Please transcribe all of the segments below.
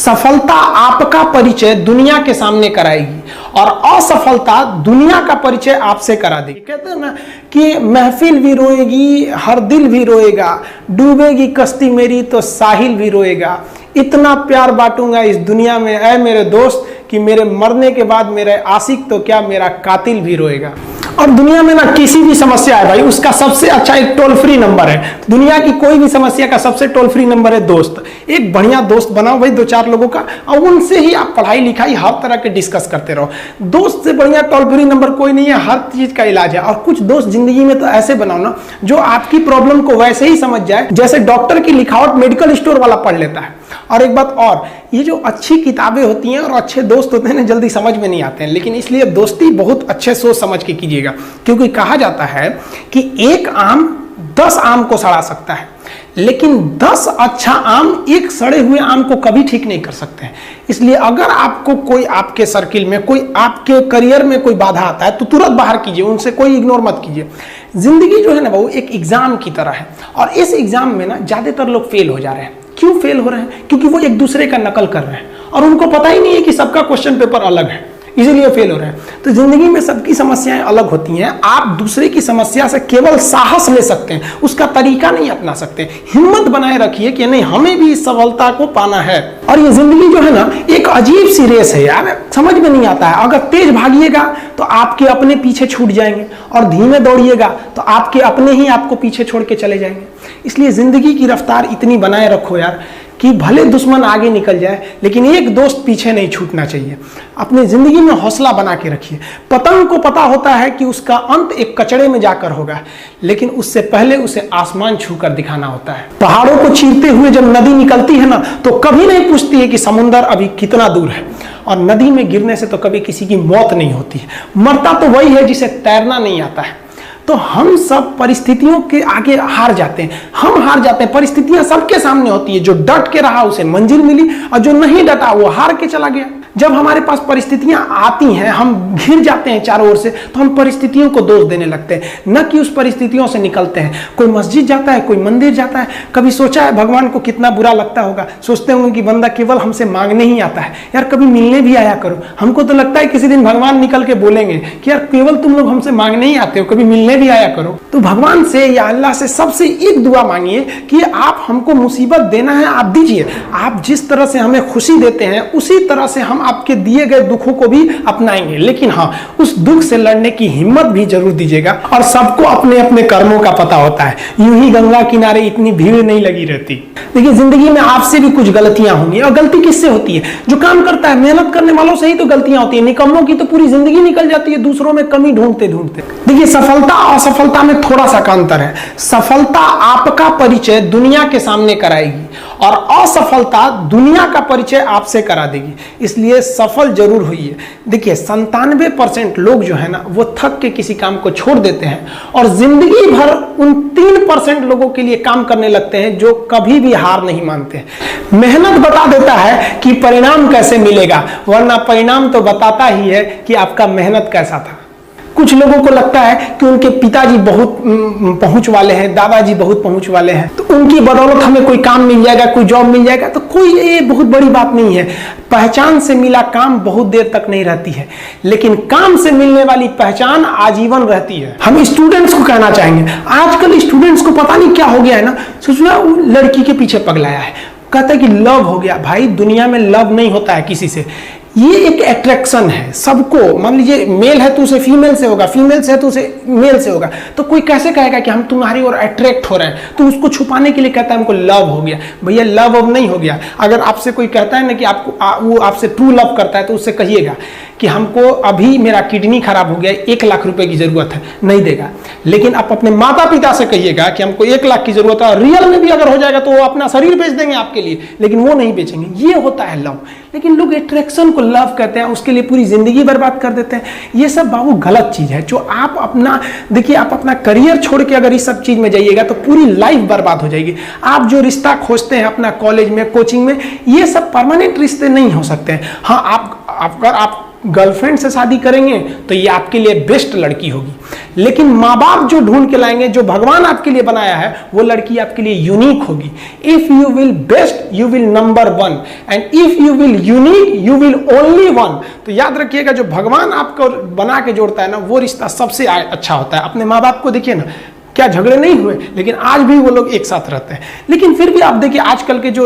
सफलता आपका परिचय दुनिया के सामने कराएगी और असफलता दुनिया का परिचय आपसे करा देगी। कहते हैं ना कि महफिल भी रोएगी, हर दिल भी रोएगा, डूबेगी कश्ती मेरी तो साहिल भी रोएगा। इतना प्यार बांटूंगा इस दुनिया में ऐ मेरे दोस्त कि मेरे मरने के बाद मेरे आशिक तो क्या मेरा कातिल भी रोएगा। और दुनिया में ना किसी भी समस्या है भाई, उसका सबसे अच्छा एक टोल फ्री नंबर है। दुनिया की कोई भी समस्या का सबसे टोल फ्री नंबर है दोस्त। एक बढ़िया दोस्त बनाओ भाई, 2-4 लोगों का, और उनसे ही आप पढ़ाई लिखाई हर तरह के डिस्कस करते रहो। दोस्त से बढ़िया टोल फ्री नंबर कोई नहीं है, हर चीज का इलाज है। और कुछ दोस्त जिंदगी में तो ऐसे बनाओ ना जो आपकी प्रॉब्लम को वैसे ही समझ जाए जैसे डॉक्टर की लिखावट मेडिकल स्टोर वाला पढ़ लेता है। और एक बात और, ये जो अच्छी किताबें होती हैं और अच्छे दोस्त होते हैं ना, जल्दी समझ में नहीं आते हैं, लेकिन इसलिए दोस्ती बहुत अच्छे सोच समझ के कीजिएगा। क्योंकि कहा जाता है कि एक आम 10 आम को सड़ा सकता है, लेकिन 10 अच्छा आम एक सड़े हुए आम को कभी ठीक नहीं कर सकते हैं। इसलिए अगर आपको कोई आपके सर्किल में, कोई आपके करियर में कोई बाधा आता है तो तुरंत बाहर कीजिए, उनसे कोई इग्नोर मत कीजिए। जिंदगी जो है ना वो एक एग्जाम की तरह है, और इस एग्जाम में ना ज्यादातर लोग फेल हो जा रहे हैं। क्यों फेल हो रहे हैं? क्योंकि वो एक दूसरे का नकल कर रहे हैं और उनको पता ही नहीं है कि सबका क्वेश्चन पेपर अलग है, इसीलिए फेल हो रहे हैं। तो जिंदगी में सबकी समस्याएं अलग होती हैं। आप दूसरे की समस्या से केवल साहस ले सकते हैं, उसका तरीका नहीं अपना सकते। हिम्मत बनाए रखिए कि नहीं, हमें भी इस सफलता को पाना है। और ये जिंदगी जो है ना एक अजीब सी रेस है यार, समझ में नहीं आता है। अगर तेज भागिएगा तो आपके अपने पीछे छूट जाएंगे, और धीमे दौड़िएगा तो आपके अपने ही आपको पीछे छोड़ के चले जाएंगे। इसलिए जिंदगी की रफ्तार इतनी बनाए रखो यार कि भले दुश्मन आगे निकल जाए लेकिन एक दोस्त पीछे नहीं छूटना चाहिए। अपनी जिंदगी में हौसला बना के रखिए। पतंग को पता होता है कि उसका अंत एक कचड़े में जाकर होगा, लेकिन उससे पहले उसे आसमान छूकर दिखाना होता है। पहाड़ों को चीरते हुए जब नदी निकलती है ना तो कभी नहीं पूछती है कि समुद्र अभी कितना दूर है, और नदी में गिरने से तो कभी किसी की मौत नहीं होती है। मरता तो वही है जिसे तैरना नहीं आता है। तो हम सब परिस्थितियों के आगे हार जाते हैं, हम हार जाते हैं। परिस्थितियां सबके सामने होती है, जो डट के रहा उसे मंजिल मिली, और जो नहीं डटा वो हार के चला गया। जब हमारे पास परिस्थितियां आती हैं, हम घिर जाते हैं चारों ओर से, तो हम परिस्थितियों को दोष देने लगते हैं, न कि उस परिस्थितियों से निकलते हैं। कोई मस्जिद जाता है, कोई मंदिर जाता है, कभी सोचा है भगवान को कितना बुरा लगता होगा? सोचते होंगे कि बंदा केवल हमसे मांगने ही आता है, यार कभी मिलने भी आया करो। हमको तो लगता है किसी दिन भगवान निकल के बोलेंगे कि यार केवल तुम लोग हमसे मांगने ही आते हो, कभी मिलने भी आया करो। तो भगवान से या अल्लाह से सबसे एक दुआ मांगिए कि आप हमको मुसीबत देना है, आप दीजिए। आप जिस तरह से हमें खुशी देते हैं उसी तरह से हम आपके दिए गए दुखों को भी अपनाएंगे, लेकिन हाँ, उस दुख से लड़ने की हिम्मत भी जरूर दीजिएगा। और सबको अपने अपने कर्मों का पता होता है, यूं ही गंगा किनारे इतनी भीड़ नहीं लगी रहती। देखिए जिंदगी में आपसे भी कुछ गलतियां होंगी, और गलती किससे होती है? जो काम करता है, मेहनत करने वालों से ही तो गलतियां होती है। निकम्मों की तो पूरी जिंदगी निकल जाती है दूसरों में कमी ढूंढते ढूंढते। देखिए सफलता और असफलता में थोड़ा सा का अंतर है। सफलता आपका परिचय दुनिया के सामने कराएगी और असफलता दुनिया का परिचय आपसे करा देगी। इसलिए सफल जरूर होइए। देखिए 97% लोग जो है ना वो थक के किसी काम को छोड़ देते हैं, और जिंदगी भर उन 3% लोगों के लिए काम करने लगते हैं जो कभी भी हार नहीं मानते। मेहनत बता देता है कि परिणाम कैसे मिलेगा, वरना परिणाम तो बताता ही है कि आपका मेहनत कैसा था। कुछ लोगों को लगता है कि उनके पिताजी बहुत पहुंच वाले हैं, दादाजी बहुत पहुंच वाले हैं, तो उनकी बदौलत हमें कोई काम मिल जाएगा, कोई जॉब मिल जाएगा। तो कोई ये बहुत बड़ी बात नहीं है। पहचान से मिला काम बहुत देर तक नहीं रहती है, लेकिन काम से मिलने वाली पहचान आजीवन रहती है। हम स्टूडेंट्स को कहना चाहेंगे, आजकल स्टूडेंट्स को पता नहीं क्या हो गया है ना, सोचना लड़की के पीछे पगलाया है, कहता है कि लव हो गया। भाई दुनिया में लव नहीं होता है किसी से, ये एक अट्रैक्शन है सबको। मान लीजिए मेल है तो उसे फीमेल से होगा, फीमेल से है तो उसे मेल से होगा। तो कोई कैसे कहेगा कि हम तुम्हारी ओर अट्रैक्ट हो रहे हैं? तो उसको छुपाने के लिए कहता है हमको लव हो गया। भैया लव अब नहीं हो गया। अगर आपसे कोई कहता है ना कि आपको वो आपसे ट्रू लव करता है तो उससे कहिएगा कि हमको अभी मेरा किडनी खराब हो गया, 1 लाख रुपए की जरूरत है, नहीं देगा। लेकिन आप अपने माता पिता से कहिएगा कि हमको 1 लाख की जरूरत है, और रियल में भी अगर हो जाएगा तो वो अपना शरीर बेच देंगे आपके लिए, लेकिन वो नहीं बेचेंगे। ये होता है लव। लेकिन लोग अट्रैक्शन को लव कहते हैं, उसके लिए पूरी जिंदगी बर्बाद कर देते हैं। ये सब बाबू गलत चीज है। जो आप अपना देखिए, आप अपना करियर छोड़ के अगर इस सब चीज में जाइएगा तो पूरी लाइफ बर्बाद हो जाएगी। आप जो रिश्ता खोजते हैं अपना कॉलेज में, कोचिंग में, ये सब परमानेंट रिश्ते नहीं हो सकते हैं। हाँ, अगर आप गर्लफ्रेंड से शादी करेंगे तो ये आपके लिए बेस्ट लड़की होगी, लेकिन माँ बाप जो ढूंढ के लाएंगे, जो भगवान आपके लिए बनाया है, वो लड़की आपके लिए यूनिक होगी। If you will best you will number one, and if you will unique you will only one. तो याद रखिएगा, जो भगवान आपको बना के जोड़ता है ना, वो रिश्ता सबसे अच्छा होता है। अपने माँ बाप को देखिए ना, क्या झगड़े नहीं हुए, लेकिन आज भी वो लोग एक साथ रहते हैं। लेकिन फिर भी आप देखिए आजकल के जो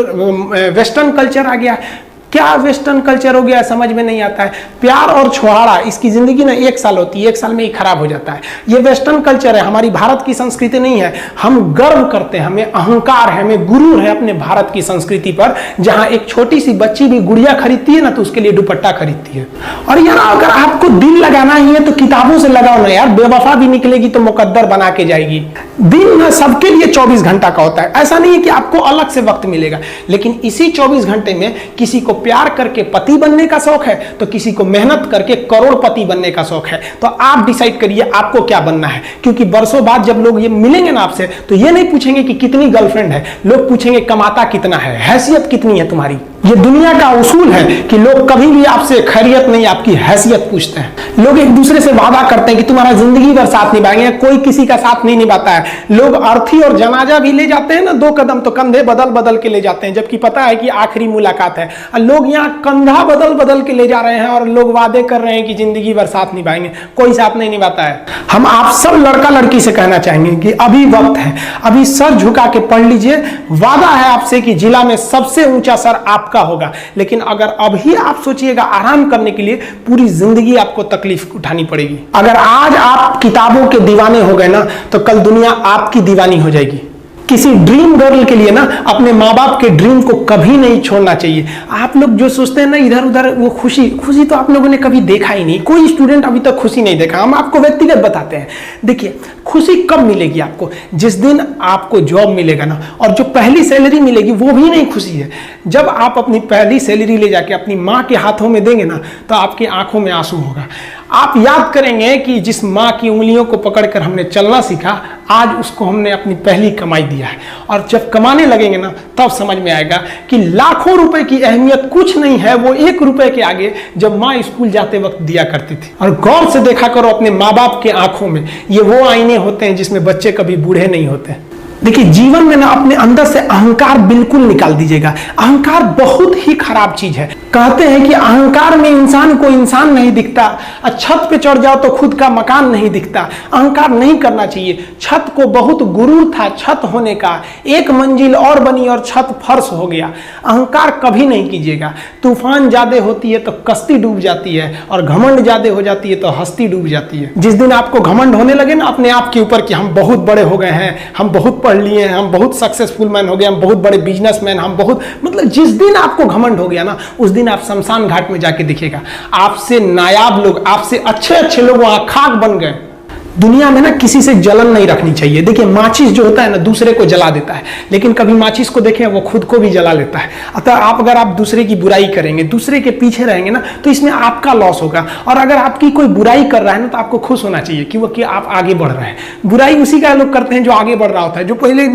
वेस्टर्न कल्चर आ गया है, क्या वेस्टर्न कल्चर हो गया है, समझ में नहीं आता है। प्यार और छुहाड़ा, इसकी जिंदगी ना 1 साल होती है, 1 साल में ही खराब हो जाता है। ये वेस्टर्न कल्चर है, हमारी भारत की संस्कृति नहीं है। हम गर्व करते हैं, हमें अहंकार है, हमें गुरूर है अपने भारत की संस्कृति पर। जहां एक छोटी सी बच्ची भी गुड़िया खरीदती है ना, तो उसके लिए दुपट्टा खरीदती है। और यार अगर आपको दिल लगाना ही है तो किताबों से लगाओ ना यार, बेवफा भी निकलेगी तो मुकद्दर बना के जाएगी। दिन ना सबके लिए 24 घंटा का होता है, ऐसा नहीं है कि आपको अलग से वक्त मिलेगा, लेकिन इसी 24 घंटे में किसी को प्यार करके पति बनने का शौक है, तो किसी को मेहनत करके करोड़पति बनने का शौक है। तो आप डिसाइड करिए आपको क्या बनना है, क्योंकि बरसों बाद जब लोग ये मिलेंगे ना आपसे, तो ये नहीं पूछेंगे कि कितनी गर्लफ्रेंड है, लोग पूछेंगे कमाता कितना है, हैसियत कितनी है तुम्हारी। ये दुनिया का उसूल है कि लोग कभी भी आपसे खैरियत नहीं, आपकी हैसियत पूछते हैं। लोग एक दूसरे से वादा करते हैं कि तुम्हारा जिंदगी भर साथ निभाएंगे, कोई किसी का साथ नहीं निभाता है। लोग अर्थी और जनाजा भी ले जाते हैं ना 2 कदम, तो कंधे बदल बदल के ले जाते हैं, जबकि पता है कि आखिरी मुलाकात है। और लोग यहाँ कंधा बदल बदल के ले जा रहे हैं और लोग वादे कर रहे हैं कि जिंदगी भर साथ निभाएंगे, कोई साथ नहीं निभाता है। हम आप सब लड़का लड़की से कहना चाहेंगे कि अभी वक्त है, अभी सर झुका के पढ़ लीजिए। वादा है आपसे कि जिला में सबसे ऊंचा सर आपका होगा, लेकिन अगर अभी आप सोचिएगा आराम करने के लिए, पूरी जिंदगी आपको तकलीफ उठानी पड़ेगी। अगर आज आप किताबों के दीवाने हो गए ना, तो कल दुनिया आपकी दीवानी हो जाएगी। किसी ड्रीम गर्ल के लिए ना अपने माँ बाप के ड्रीम को कभी नहीं छोड़ना चाहिए। आप लोग जो सोचते हैं ना इधर उधर, वो खुशी तो आप लोगों ने कभी देखा ही नहीं। कोई स्टूडेंट अभी तक खुशी नहीं देखा। हम आपको व्यक्तिगत बताते हैं। देखिए खुशी कब मिलेगी आपको, जिस दिन आपको जॉब मिलेगा ना, और जो पहली सैलरी मिलेगी वो भी नहीं खुशी है। जब आप अपनी पहली सैलरी ले जाके अपनी माँ के हाथों में देंगे ना, तो आपकी आंखों में आंसू होगा। आप याद करेंगे कि जिस माँ की उंगलियों को पकड़कर हमने चलना सीखा, आज उसको हमने अपनी पहली कमाई दिया है। और जब कमाने लगेंगे ना, तब समझ में आएगा कि लाखों रुपए की अहमियत कुछ नहीं है, वो 1 रुपए के आगे जब माँ स्कूल जाते वक्त दिया करती थी। और गौर से देखा करो अपने माँ बाप के आंखों में, ये वो आईने होते हैं जिसमें बच्चे कभी बूढ़े नहीं होते। देखिए जीवन में ना अपने अंदर से अहंकार बिल्कुल निकाल दीजिएगा। अहंकार बहुत ही खराब चीज है। कहते हैं कि अहंकार में इंसान को इंसान नहीं दिखता, और छत पे चढ़ जाओ तो खुद का मकान नहीं दिखता। अहंकार नहीं करना चाहिए। छत को बहुत गुरूर था छत होने का, 1 मंजिल और बनी और छत फर्श हो गया। अहंकार कभी नहीं कीजिएगा। तूफान ज्यादा होती है तो कश्ती डूब जाती है, और घमंड ज्यादा हो जाती है तो हस्ती डूब जाती है। जिस दिन आपको घमंड होने लगे ना अपने आप के ऊपर कि हम बहुत बड़े हो गए हैं, हम बहुत पढ़ लिए हैं, हम बहुत सक्सेसफुल मैन हो गए, हम बहुत बड़े बिजनेसमैन, हम बहुत, मतलब जिस दिन आपको घमंड हो गया ना, उस दिन आप शमशान घाट में जाके दिखेगा आपसे नायाब लोग, आपसे अच्छे अच्छे लोग वहां खाक बन गए। दुनिया में ना किसी से जलन नहीं रखनी चाहिए। देखिए माचिस जो होता है ना दूसरे को जला देता है, लेकिन कभी माचिस को देखें वो खुद को भी जला लेता है। अतः अगर आप दूसरे की बुराई करेंगे, दूसरे के पीछे रहेंगे ना, तो इसमें आपका लॉस होगा। और अगर आपकी कोई बुराई कर रहा है ना, तो आपको खुश होना चाहिए कि आप आगे बढ़ रहे हैं। बुराई उसी का लोग करते हैं जो आगे बढ़ रहा होता है। जो पहले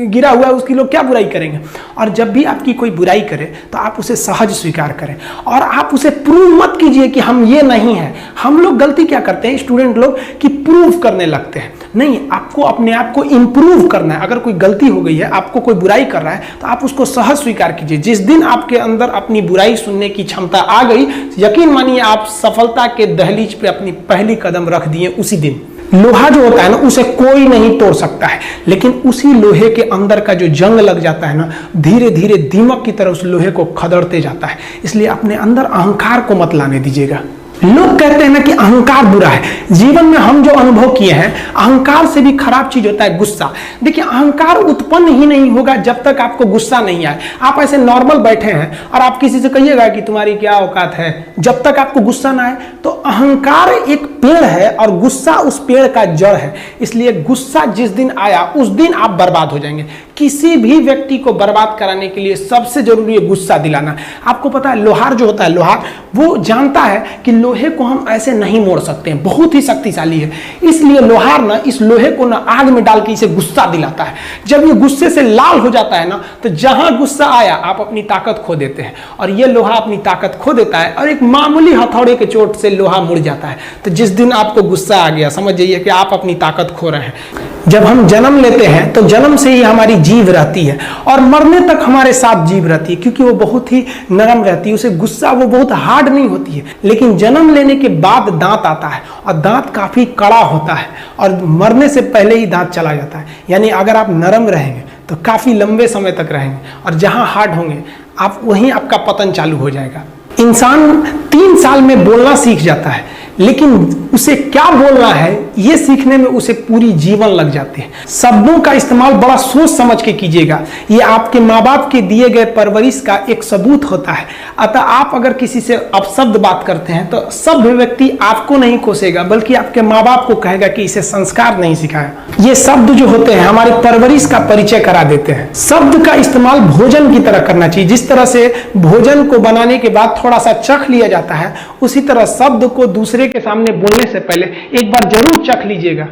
गिरा हुआ है उसकी लोग क्या बुराई करेंगे। और जब भी आपकी कोई बुराई करे तो आप उसे सहज स्वीकार करें, और आप उसे प्रूव मत कीजिए कि हम ये नहीं है। हम लोग गलती क्या करते हैं स्टूडेंट लोग, कि प्रूव करने लगते हैं। नहीं, आपको अपने आप को इंप्रूव करना है। अगर कोई गलती हो गई है, आपको कोई बुराई कर रहा है, तो आप उसको सहज स्वीकार कीजिए। जिस दिन आपके अंदर अपनी बुराई सुनने की क्षमता आ गई, यकीन मानिए आप सफलता के दहलीज पे अपनी पहली कदम रख दिए उसी दिन। लोहा जो होता है ना, उसे कोई नहीं तोड़ सकता है, लेकिन उसी लोहे के अंदर का जो जंग लग जाता है ना, धीरे धीरे दीमक की तरह उस लोहे को खदड़ते जाता है। इसलिए अपने अंदर अहंकार को मत लाने दीजिएगा। लोग कहते हैं ना कि अहंकार बुरा है। जीवन में हम जो अनुभव किए हैं, अहंकार से भी खराब चीज होता है गुस्सा। देखिए अहंकार उत्पन्न ही नहीं होगा जब तक आपको गुस्सा नहीं आए। आप ऐसे नॉर्मल बैठे हैं और आप किसी से कहिएगा कि तुम्हारी क्या औकात है, जब तक आपको गुस्सा ना आए। तो अहंकार एक पेड़ है और गुस्सा उस पेड़ का जड़ है। इसलिए गुस्सा जिस दिन आया उस दिन आप बर्बाद हो जाएंगे। किसी भी व्यक्ति को बर्बाद कराने के लिए सबसे जरूरी है गुस्सा दिलाना। आपको पता है लोहार जो होता है, लोहार वो जानता है कि लोहे को हम ऐसे नहीं मोड़ सकते हैं, बहुत ही शक्तिशाली है, इसलिए लोहार ना इस लोहे को ना आग में डाल के इसे गुस्सा दिलाता है। जब ये गुस्से से लाल हो जाता है ना, तो जहां गुस्सा आया आप अपनी ताकत खो देते हैं, और ये लोहा अपनी ताकत खो देता है और एक मामूली हथौड़े के चोट से लोहा मुड़ जाता है। तो जिस दिन आपको गुस्सा आ गया, समझ जाइए कि आप अपनी ताकत खो रहे हैं। जब हम जन्म लेते हैं तो जन्म से ही हमारी जीभ रहती है और मरने तक हमारे साथ जीभ रहती है, क्योंकि वो बहुत ही नरम रहती है, उसे गुस्सा वो बहुत हार्ड नहीं होती है। लेकिन जन्म लेने के बाद दांत आता है और दांत काफी कड़ा होता है और मरने से पहले ही दांत चला जाता है। यानी अगर आप नरम रहेंगे तो काफी लंबे समय तक रहेंगे, और जहां हार्ड होंगे आप वहीं आपका पतन चालू हो जाएगा। इंसान 3 साल में बोलना सीख जाता है, लेकिन उसे क्या बोलना है ये सीखने में उसे पूरी जीवन लग जाते हैं। शब्दों का इस्तेमाल बड़ा सोच समझ के कीजिएगा, ये आपके माँ बाप के दिए गए परवरिश का एक सबूत होता है। अतः आप अगर किसी से अपशब्द बात करते हैं तो सभ्य व्यक्ति आपको नहीं कोसेगा, बल्कि आपके माँ बाप को कहेगा कि इसे संस्कार नहीं सिखाया। ये शब्द जो होते हैं हमारी परवरिश का परिचय करा देते हैं। शब्द का इस्तेमाल भोजन की तरह करना चाहिए। जिस तरह से भोजन को बनाने के बाद थोड़ा सा चख लिया जाता है, उसी तरह शब्द को दूसरे के सामने बोलने से पहले एक बार जरूर चख लीजिएगा।